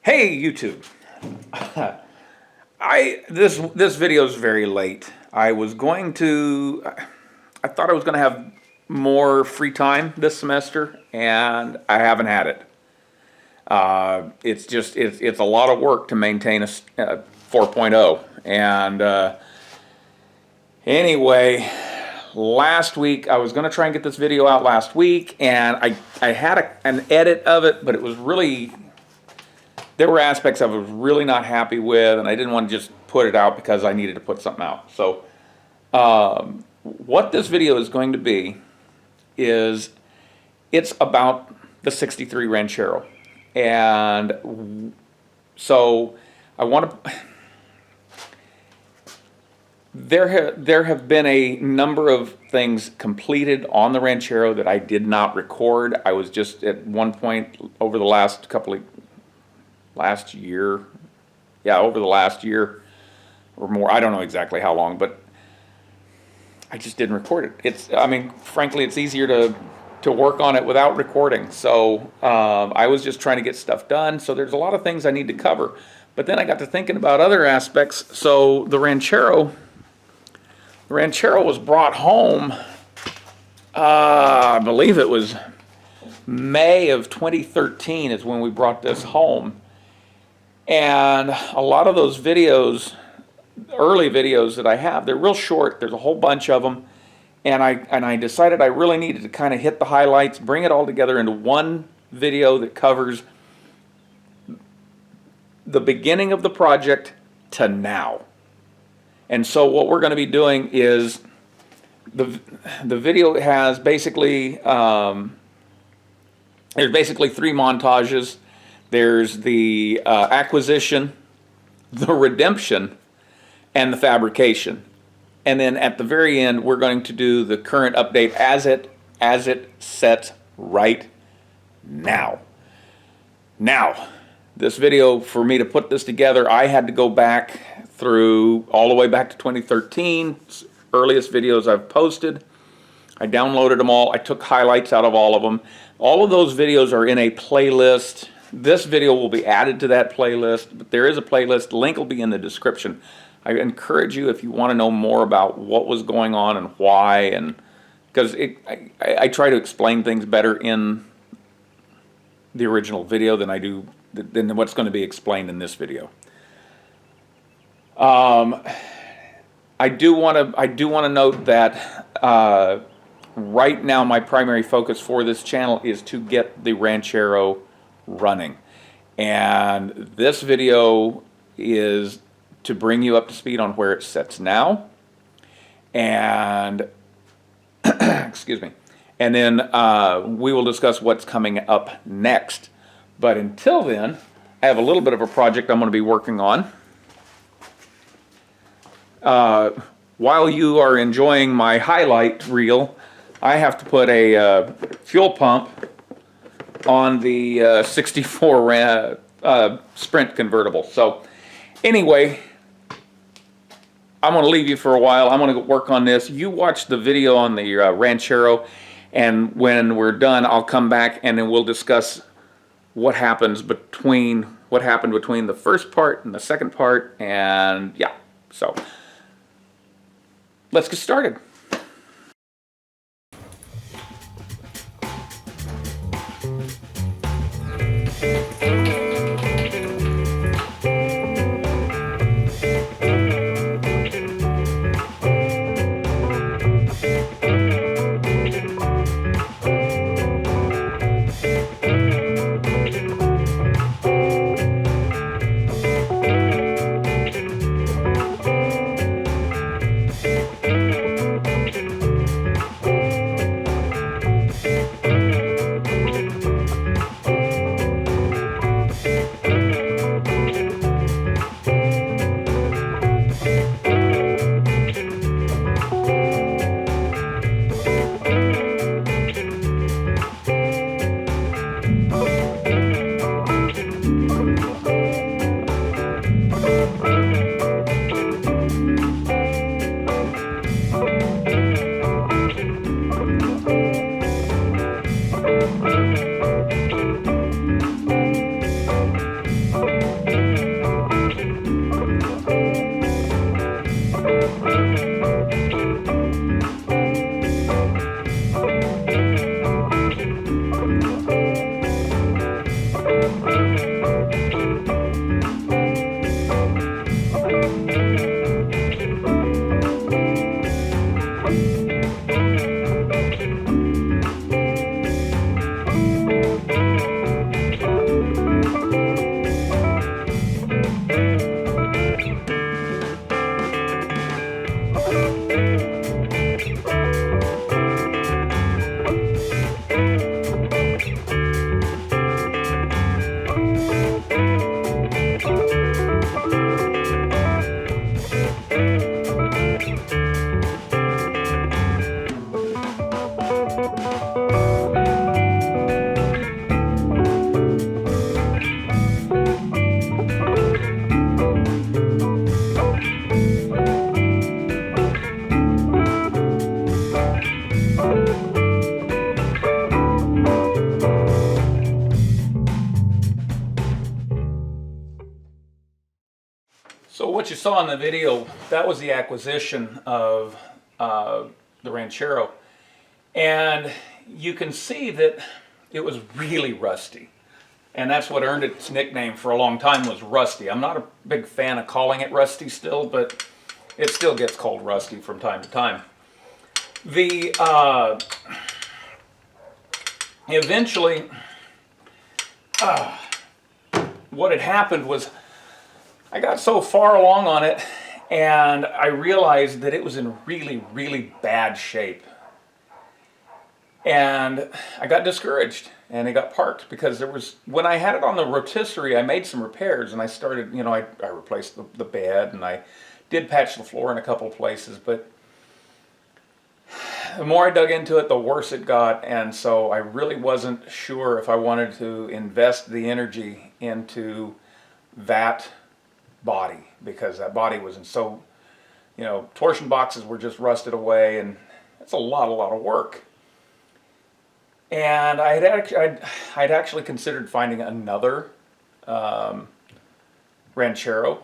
Hey YouTube. This video is very late. I thought I was going to have more free time this semester, and I haven't had it. It's a lot of work to maintain a 4.0. And anyway, last week I was going to try and get this video out last week, and I had an edit of it, but it was really, there were aspects I was really not happy with, and I didn't want to just put it out because I needed to put something out. So what this video is going to be is it's about the 63 Ranchero. And so I want to, there have been a number of things completed on the Ranchero that I did not record. I was just at one point over the last over the last year or more, I don't know exactly how long, but I just didn't record it. Frankly, it's easier to work on it without recording. So I was just trying to get stuff done. So there's a lot of things I need to cover. But then I got to thinking about other aspects. So the Ranchero was brought home, I believe it was May of 2013 is when we brought this home. And a lot of those videos, early videos that I have, they're real short. There's a whole bunch of them. And I decided I really needed to kind of hit the highlights, bring it all together into one video that covers the beginning of the project to now. And so what we're going to be doing is the video has basically, there's basically three montages. There's the acquisition, the redemption, and the fabrication. And then at the very end, we're going to do the current update as it sets right now. Now, this video, for me to put this together, I had to go back through all the way back to 2013, earliest videos I've posted. I downloaded them all. I took highlights out of all of them. All of those videos are in a playlist. This video will be added to that playlist, but there is a playlist. The link will be in the description. I encourage you, if you want to know more about what was going on and why, and because I try to explain things better in the original video than I do than what's going to be explained in this video. I do want to note that right now my primary focus for this channel is to get the Ranchero running, and this video is to bring you up to speed on where it sits now, and excuse me, and then we will discuss what's coming up next. But until then, I have a little bit of a project I'm going to be working on. While you are enjoying my highlight reel, I have to put a fuel pump on the 64 Sprint convertible. So anyway, I'm going to leave you for a while. I'm going to work on this. You watch the video on the Ranchero, and when we're done, I'll come back and then we'll discuss what happened between the first part and the second part. And yeah, so let's get started. what you saw in the video, that was the acquisition of the Ranchero. And you can see that it was really rusty. And that's what earned its nickname for a long time, was Rusty. I'm not a big fan of calling it Rusty still, but it still gets called Rusty from time to time. Eventually, what had happened was I got so far along on it and I realized that it was in really, really bad shape. And I got discouraged and it got parked because when I had it on the rotisserie, I made some repairs and I started, I replaced the bed and I did patch the floor in a couple of places, but the more I dug into it, the worse it got, and so I really wasn't sure if I wanted to invest the energy into that body, because that body was torsion boxes were just rusted away, and it's a lot of work. And I'd actually considered finding another Ranchero,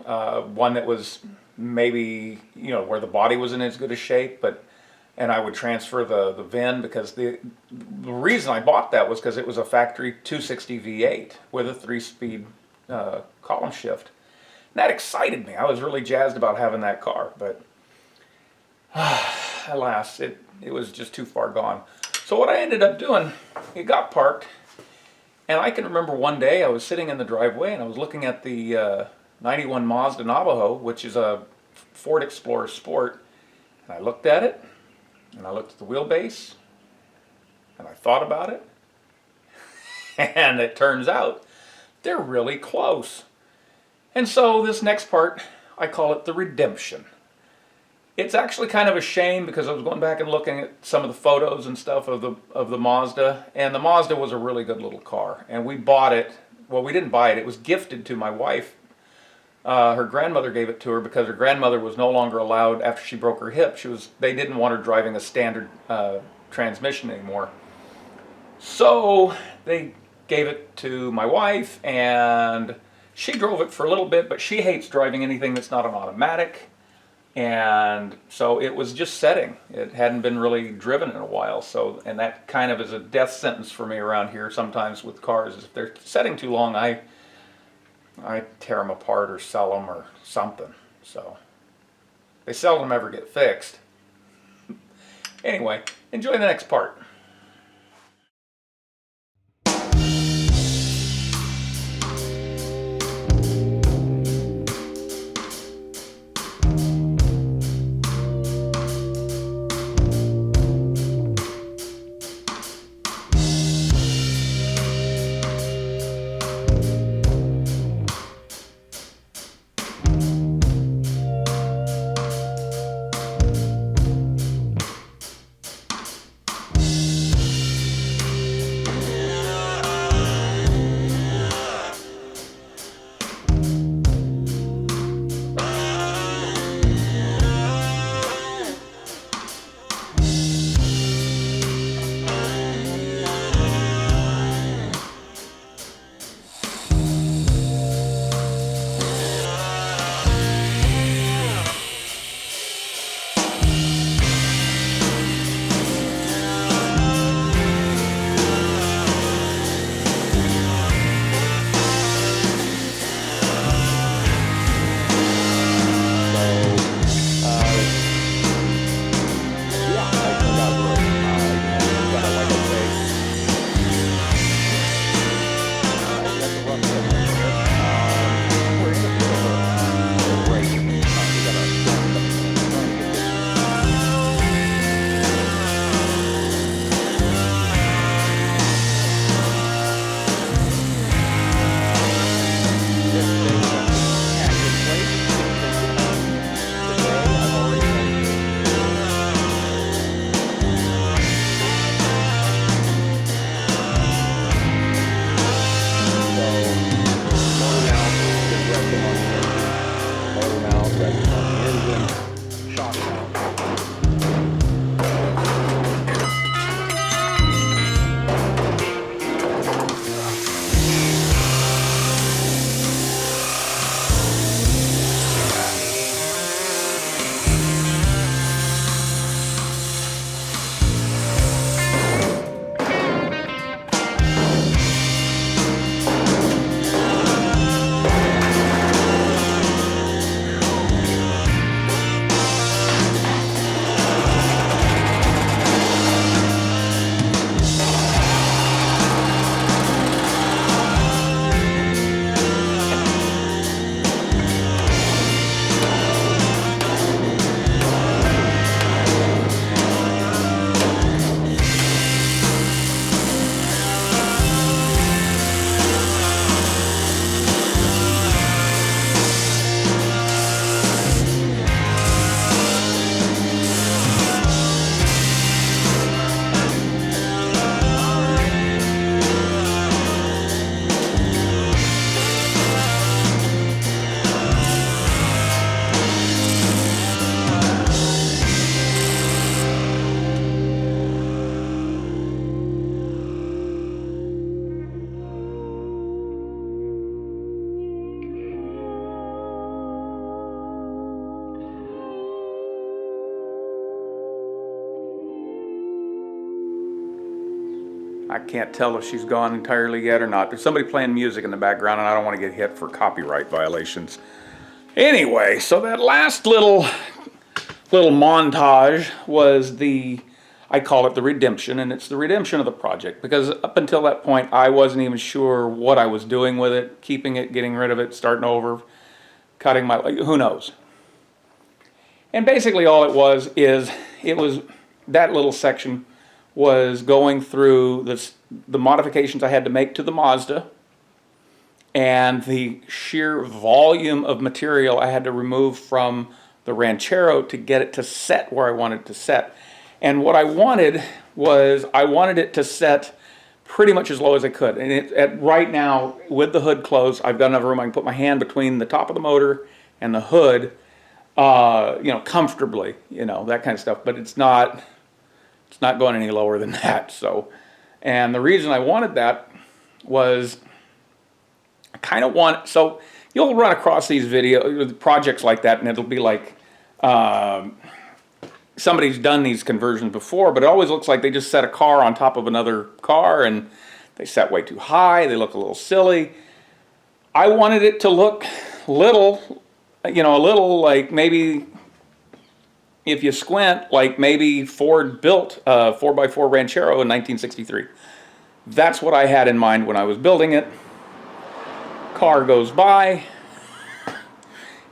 one that was maybe, where the body was in as good a shape, and I would transfer the VIN, because the reason I bought that was because it was a factory 260 V8 with a 3-speed column shift. And that excited me. I was really jazzed about having that car, but alas, it was just too far gone. So what I ended up doing, it got parked, and I can remember one day I was sitting in the driveway and I was looking at the 91 Mazda Navajo, which is a Ford Explorer Sport, and I looked at it, and I looked at the wheelbase, and I thought about it, and it turns out they're really close. And so this next part, I call it the redemption. It's actually kind of a shame, because I was going back and looking at some of the photos and stuff of the Mazda, and the Mazda was a really good little car, and we bought it. Well, we didn't buy it. It was gifted to my wife. Her grandmother gave it to her because her grandmother was no longer allowed, after she broke her hip. They didn't want her driving a standard transmission anymore. So they gave it to my wife, and she drove it for a little bit, but she hates driving anything that's not an automatic. And so it was just setting. It hadn't been really driven in a while. And that kind of is a death sentence for me around here sometimes with cars. If they're setting too long, I tear them apart or sell them or something. So they seldom ever get fixed. Anyway, enjoy the next part. I can't tell if she's gone entirely yet or not. There's somebody playing music in the background, and I don't want to get hit for copyright violations. Anyway, so that last little montage was I call it the redemption, and it's the redemption of the project, because up until that point I wasn't even sure what I was doing with it, keeping it, getting rid of it, starting over, cutting who knows. And basically all it was that little section was going through the modifications I had to make to the Mazda, and the sheer volume of material I had to remove from the Ranchero to get it to set where I wanted it to set. And what I wanted was, I wanted it to set pretty much as low as I could. And right now, with the hood closed, I've got enough room I can put my hand between the top of the motor and the hood, comfortably, that kind of stuff. But it's not going any lower than that. So, and the reason I wanted that was, I kind of want, so you'll run across these projects like that, and it'll be like, somebody's done these conversions before, but it always looks like they just set a car on top of another car, and they set way too high, they look a little silly. I wanted it to look a little like, maybe if you squint, like maybe Ford built a 4x4 Ranchero in 1963. That's what I had in mind when I was building it. Car goes by.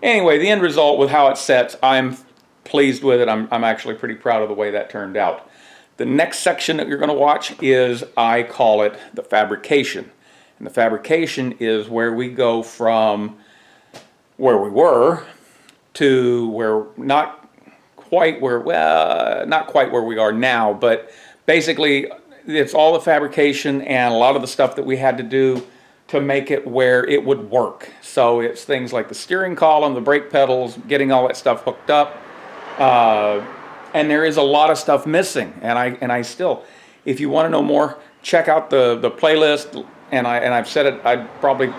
Anyway, the end result with how it sets, I'm pleased with it. I'm actually pretty proud of the way that turned out. The next section that you're going to watch is, I call it the fabrication. And the fabrication is where we go from where we were to where, not quite where we are now, but basically it's all the fabrication and a lot of the stuff that we had to do to make it where it would work. So it's things like the steering column, the brake pedals, getting all that stuff hooked up. And there is a lot of stuff missing, and I still, if you want to know more, check out the playlist, and I've said it probably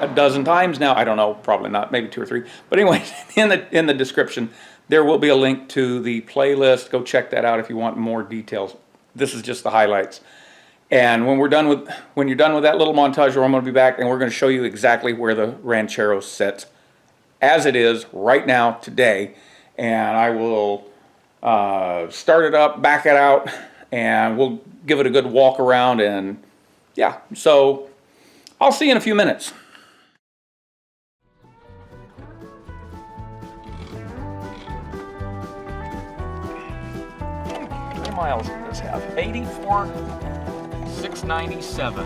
a dozen times now. I don't know, probably not, maybe 2 or 3. But anyway, in the description there will be a link to the playlist. Go check that out if you want more details. This is just the highlights. And when you're done with that little montage, I'm going to be back, and we're going to show you exactly where the Ranchero sits as it is right now today. And I will start it up, back it out, and we'll give it a good walk around. And yeah, so I'll see you in a few minutes. How many miles does this have? 84,697.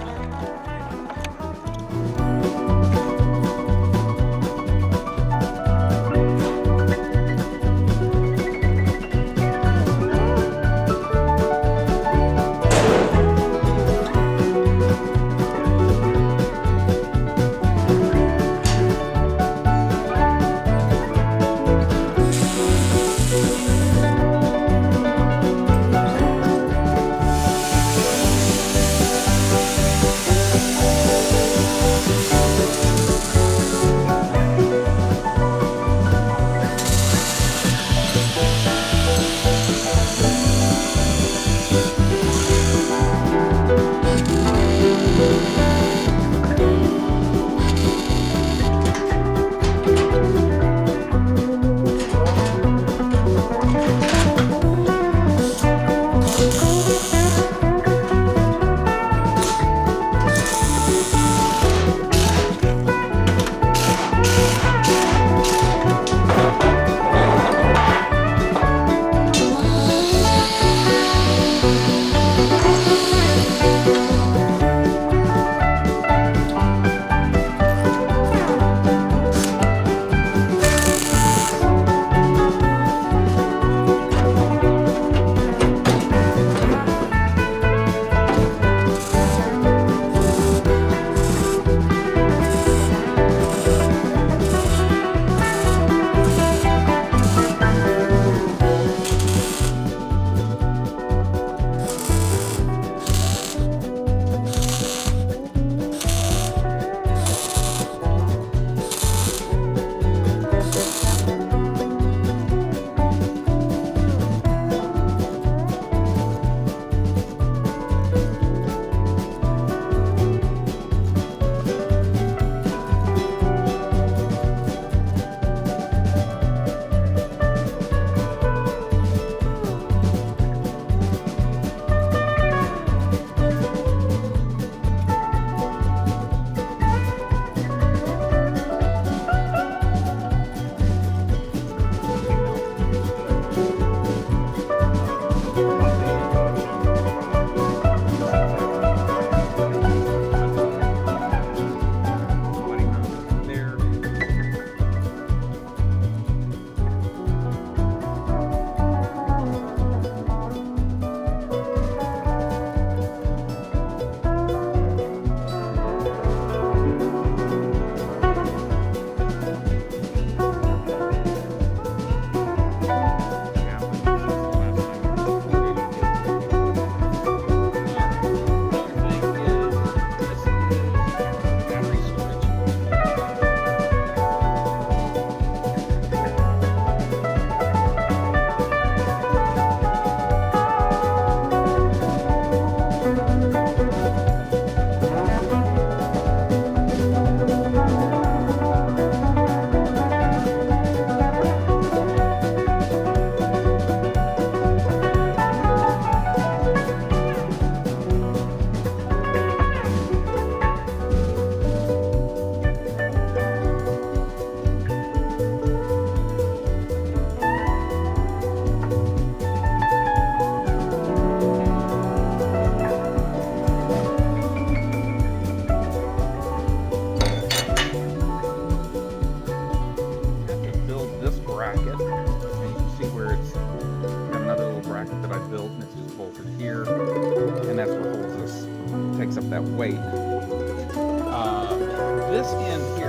this end here.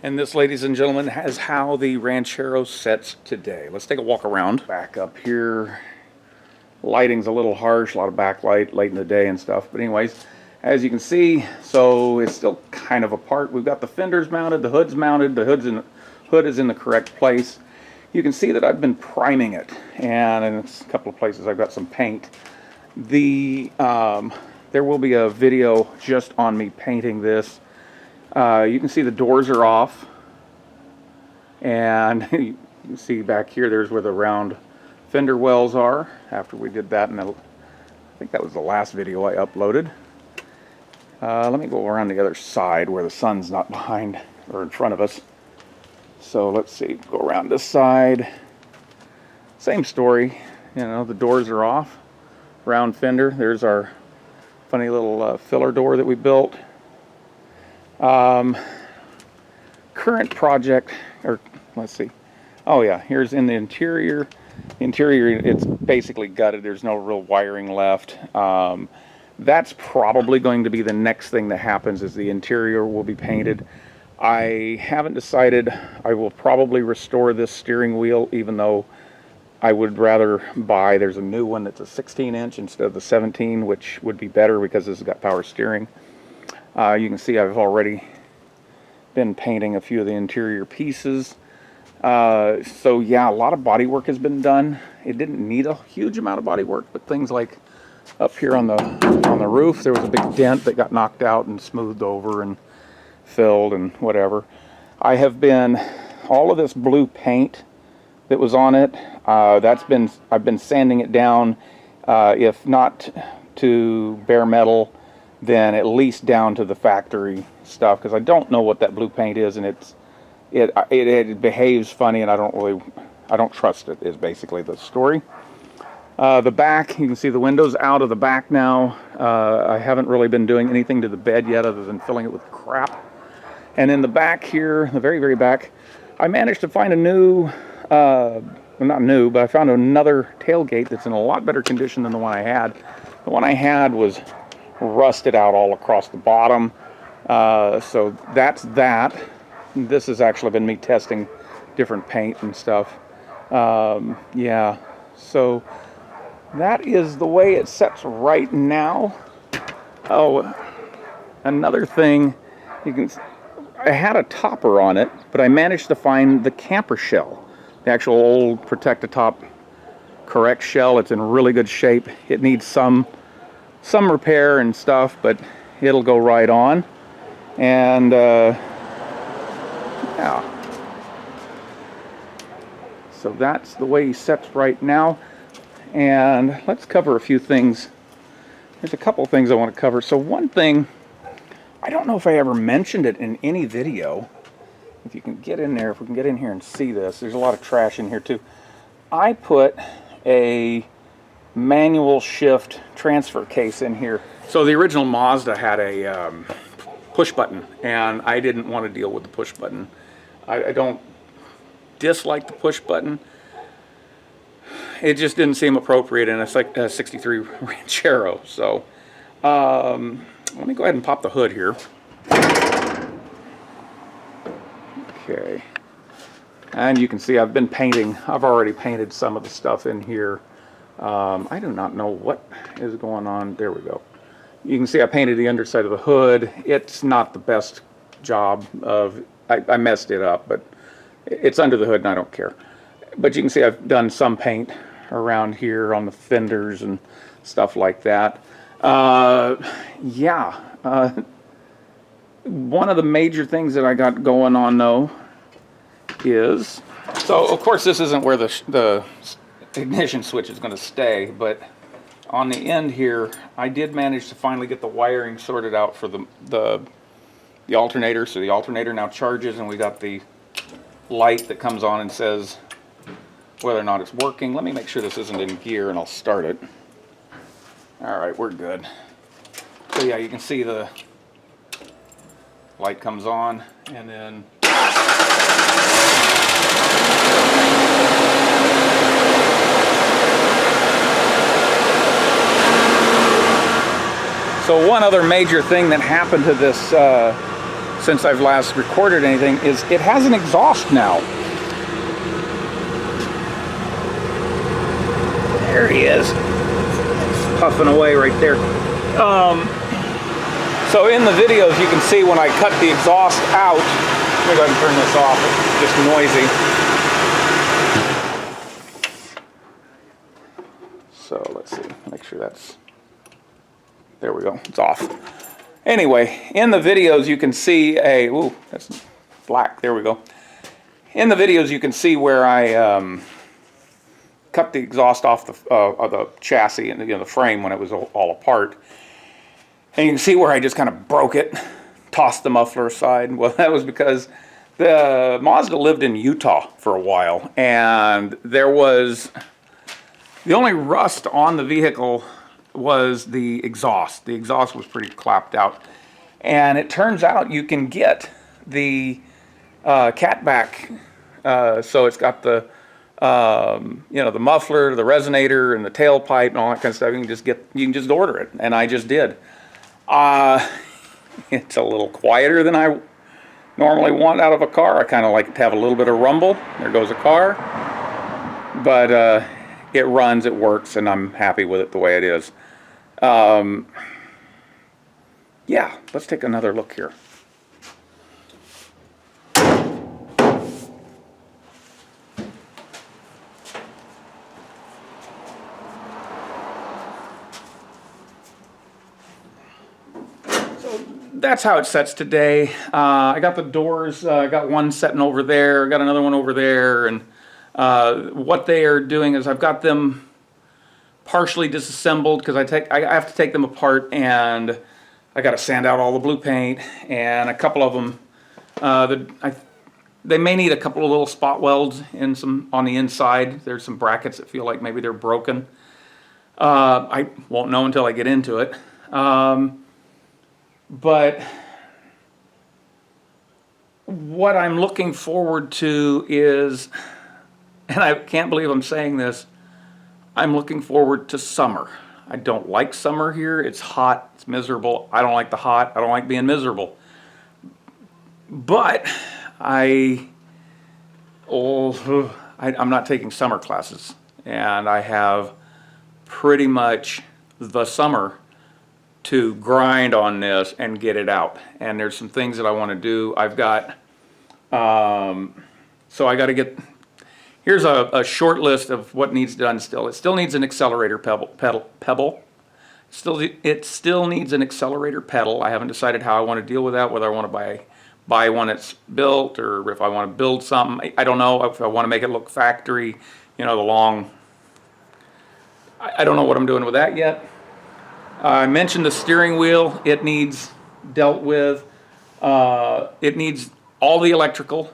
And this, ladies and gentlemen, is how the Ranchero sets today. Let's take a walk around. Back up here. Lighting's a little harsh, a lot of backlight late in the day and stuff. But anyways, as you can see, so it's still kind of apart. We've got the fenders mounted, the hood's mounted, the hood is in the correct place. You can see that I've been priming it, and in a couple of places I've got some paint. There will be a video just on me painting this. You can see the doors are off, and you can see back here there's where the round fender wells are after we did that, and I think that was the last video I uploaded. Let me go around the other side where the sun's not behind or in front of us. So let's see, go around this side. Same story, you know, the doors are off, round fender. There's our funny little filler door that we built. Current project, or let's see, oh yeah, here's in the interior. The interior, it's basically gutted. There's no real wiring left. That's probably going to be the next thing that happens, is the interior will be painted. I haven't decided. I will probably restore this steering wheel, even though I would rather buy, there's a new one that's a 16-inch instead of the 17, which would be better because this has got power steering. You can see I've already been painting a few of the interior pieces. So yeah, a lot of body work has been done. It didn't need a huge amount of body work, but things like up here on the roof, there was a big dent that got knocked out and smoothed over and filled and whatever. I have been, all of this blue paint that was on it, I've been sanding it down, if not to bare metal, then at least down to the factory stuff, because I don't know what that blue paint is, and it behaves funny, and I don't trust it, is basically the story. The back, you can see the windows out of the back now. I haven't really been doing anything to the bed yet other than filling it with crap. And in the back here, the very, very back, I managed to find a new, well, not new, but I found another tailgate that's in a lot better condition than the one I had. The one I had was rusted out all across the bottom. So that's that. This has actually been me testing different paint and stuff. Yeah, so that is the way it sets right now. Oh, another thing, I had a topper on it, but I managed to find the camper shell, the actual old Protect-A-Top correct shell. It's in really good shape. It needs some some repair and stuff, but it'll go right on. And yeah, so that's the way he sets right now. And let's cover a few things. There's a couple things I want to cover. So one thing, I don't know if I ever mentioned it in any video. If you can get in there, if we can get in here and see this, there's a lot of trash in here too. I put a manual shift transfer case in here. So the original Mazda had a push button, and I didn't want to deal with the push button. I don't dislike the push button. It just didn't seem appropriate in a 63 Ranchero. So let me go ahead and pop the hood here. Okay. And you can see I've been painting. I've already painted some of the stuff in here. I do not know what is going on. There we go. You can see I painted the underside of the hood. It's not the best job of, I messed it up, but it's under the hood and I don't care. But you can see I've done some paint around here on the fenders and stuff like that. Yeah. One of the major things that I got going on though is, so of course this isn't where the ignition switch is going to stay, but on the end here I did manage to finally get the wiring sorted out for the alternator. So the alternator now charges, and we got the light that comes on and says whether or not it's working. Let me make sure this isn't in gear and I'll start it. Alright, we're good. So yeah, you can see the light comes on, and then so one other major thing that happened to this since I've last recorded anything is it has an exhaust now. There he is, puffing away right there. So in the videos you can see when I cut the exhaust out, let me go ahead and turn this off, it's just noisy. So let's see, make sure that's, there we go, it's off. Anyway, in the videos you can see a, ooh, that's black, there we go. In the videos you can see where I cut the exhaust off the chassis and the frame when it was all apart. And you can see where I just kind of broke it, tossed the muffler aside. Well, that was because the Mazda lived in Utah for a while, and there was, the only rust on the vehicle was the exhaust. The exhaust was pretty clapped out. And it turns out you can get the catback, so it's got the you know, the muffler, the resonator, and the tailpipe, and all that kind of stuff. You can just order it, and I just did. It's a little quieter than I normally want out of a car. I kind of like to have a little bit of rumble. There goes a car. But it runs, it works, and I'm happy with it the way it is. Yeah, let's take another look here. That's how it sets today. I got the doors, I got one setting over there, I got another one over there, and what they are doing is I've got them partially disassembled because I have to take them apart, and I got to sand out all the blue paint, and a couple of them, they may need a couple of little spot welds in on the inside. There's some brackets that feel like maybe they're broken. I won't know until I get into it. But what I'm looking forward to is, and I can't believe I'm saying this, I'm looking forward to summer. I don't like summer here. It's hot, it's miserable. I don't like the hot, I don't like being miserable. But I'm not taking summer classes, and I have pretty much the summer to grind on this and get it out. And there's some things that I want to do. I've got, so I got to get, here's a short list of what needs done still. It still needs an accelerator pebble. It It still needs an accelerator pedal. I haven't decided how I want to deal with that, whether I want to buy one that's built or if I want to build something. I don't know if I want to make it look factory, you know, the long. I don't know what I'm doing with that yet. I mentioned the steering wheel. It needs dealt with. It needs all the electrical.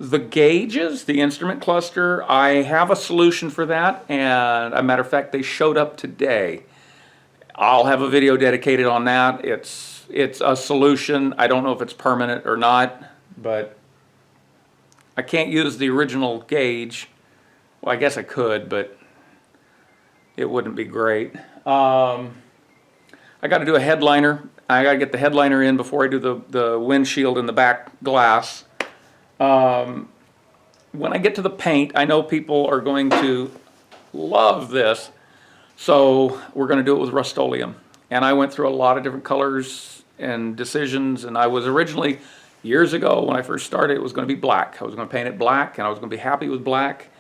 The gauges, the instrument cluster, I have a solution for that, and a matter of fact, they showed up today. I'll have a video dedicated on that. It's a solution. I don't know if it's permanent or not, but I can't use the original gauge. Well, I guess I could, but it wouldn't be great. I got to do a headliner. I got to get the headliner in before I do the windshield and the back glass. When I get to the paint, I know people are going to love this, so we're going to do it with Rust-Oleum. And I went through a lot of different colors and decisions, and I was originally, years ago when I first started, it was going to be black. I was going to paint it black, and I was going to be happy with black.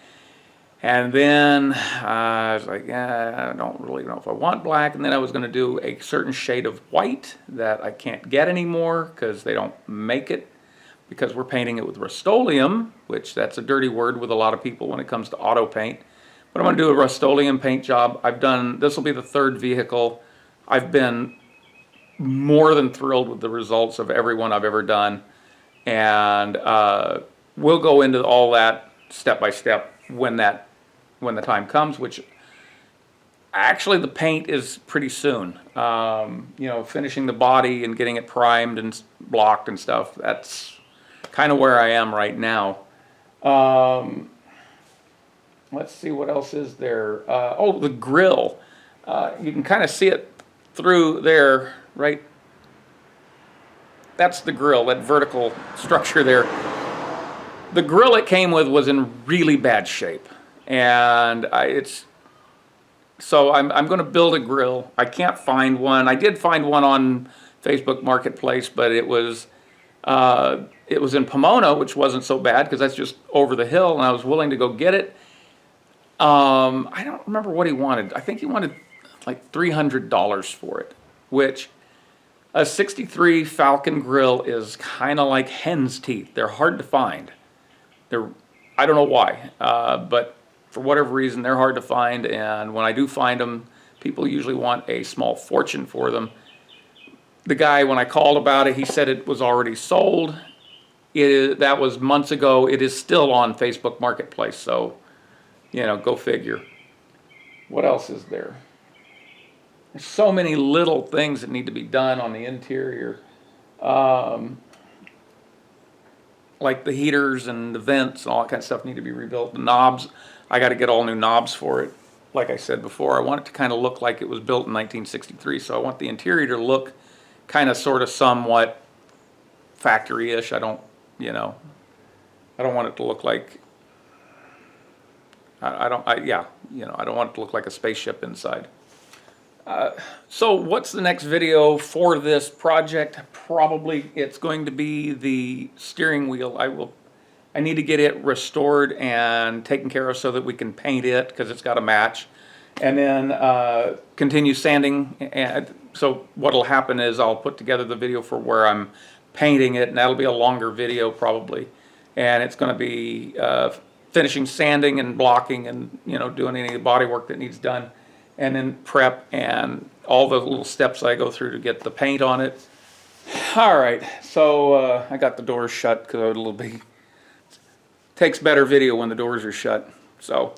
And then I was like, I don't really know if I want black. And then I was going to do a certain shade of white that I can't get anymore because they don't make it, because we're painting it with Rust-Oleum, which that's a dirty word with a lot of people when it comes to auto paint. But I'm going to do a Rust-Oleum paint job. This will be the third vehicle. I've been more than thrilled with the results of every one I've ever done. And we'll go into all that step by step when the time comes, which actually the paint is pretty soon. You know, finishing the body and getting it primed and blocked and stuff, that's kind of where I am right now. Let's see, what else is there? Oh, the grill. You can kind of see it through there, right? That's the grill, that vertical structure there. The grill it came with was in really bad shape, and so I'm going to build a grill. I can't find one. I did find one on Facebook Marketplace, but it was in Pomona, which wasn't so bad because that's just over the hill, and I was willing to go get it. I don't remember what he wanted. I think he wanted like $300 for it, which a 63 Falcon grill is kind of like hen's teeth. They're hard to find. I don't know why, but for whatever reason, they're hard to find, and when I do find them, people usually want a small fortune for them. The guy, when I called about it, he said it was already sold. That was months ago. It is still on Facebook Marketplace, so, you know, go figure. What else is there? There's so many little things that need to be done on the interior. Like the heaters and the vents and all that kind of stuff need to be rebuilt. The knobs, I got to get all new knobs for it. Like I said before, I want it to kind of look like it was built in 1963, so I want the interior to look kind of sort of somewhat factory-ish. I don't want it to look like, I don't want it to look like a spaceship inside. So what's the next video for this project? Probably it's going to be the steering wheel. I need to get it restored and taken care of so that we can paint it, because it's got to match, and then continue sanding. And so what'll happen is I'll put together the video for where I'm painting it, and that'll be a longer video probably, and it's going to be finishing sanding and blocking and, you know, doing any of the body work that needs done, and then prep and all the little steps I go through to get the paint on it. All right, so I got the doors shut because it takes better video when the doors are shut. So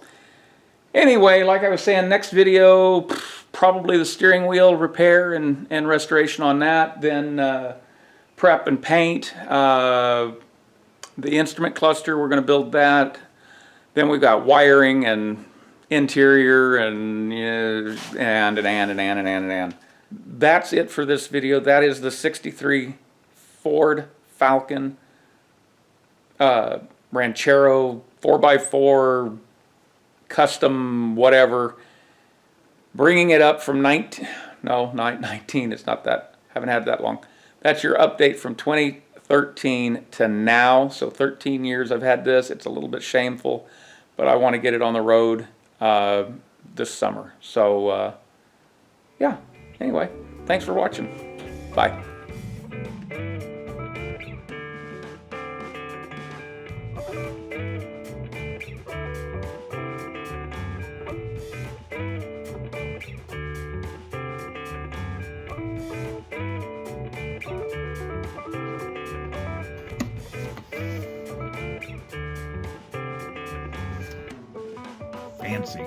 anyway, like I was saying, next video, probably the steering wheel repair and restoration on that, then prep and paint. The instrument cluster, we're going to build that. Then we've got wiring and interior and that's it for this video. That is the 63 Ford Falcon Ranchero 4x4 custom whatever, bringing it up from 19, it's not that, haven't had that long. That's your update from 2013 to now. So 13 years I've had this. It's a little bit shameful, but I want to get it on the road this summer. So yeah, anyway, thanks for watching. Bye. Fancy.